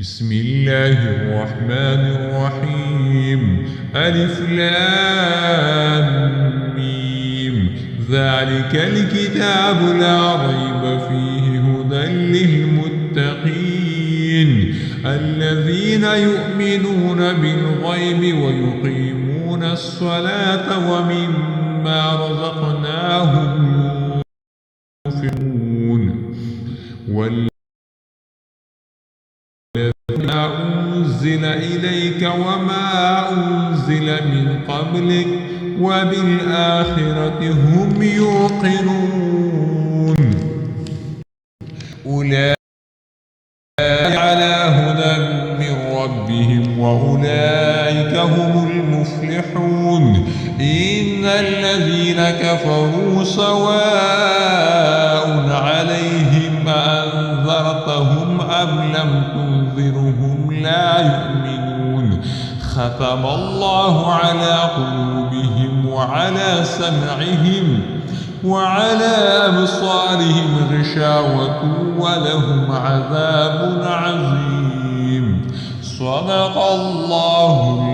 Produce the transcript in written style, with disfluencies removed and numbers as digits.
بسم الله الرحمن الرحيم. ألف لام ميم. ذلك الكتاب لا ريب فيه هدى للمتقين الذين يؤمنون بالغيب ويقيمون الصلاة ومما رزقناهم ينفقون ما أنزل إليك وما أنزل من قبلك وبالآخرة هم يوقنون أولئك على هدى من ربهم وأولئك هم المفلحون. إن الذين كفروا سواء عليهم أنذرتهم أم لم تنذرهم لا يؤمنون. ختم الله على قلوبهم وعلى سمعهم وعلى أبصارهم غشاوة ولهم عذاب عظيم. صدق الله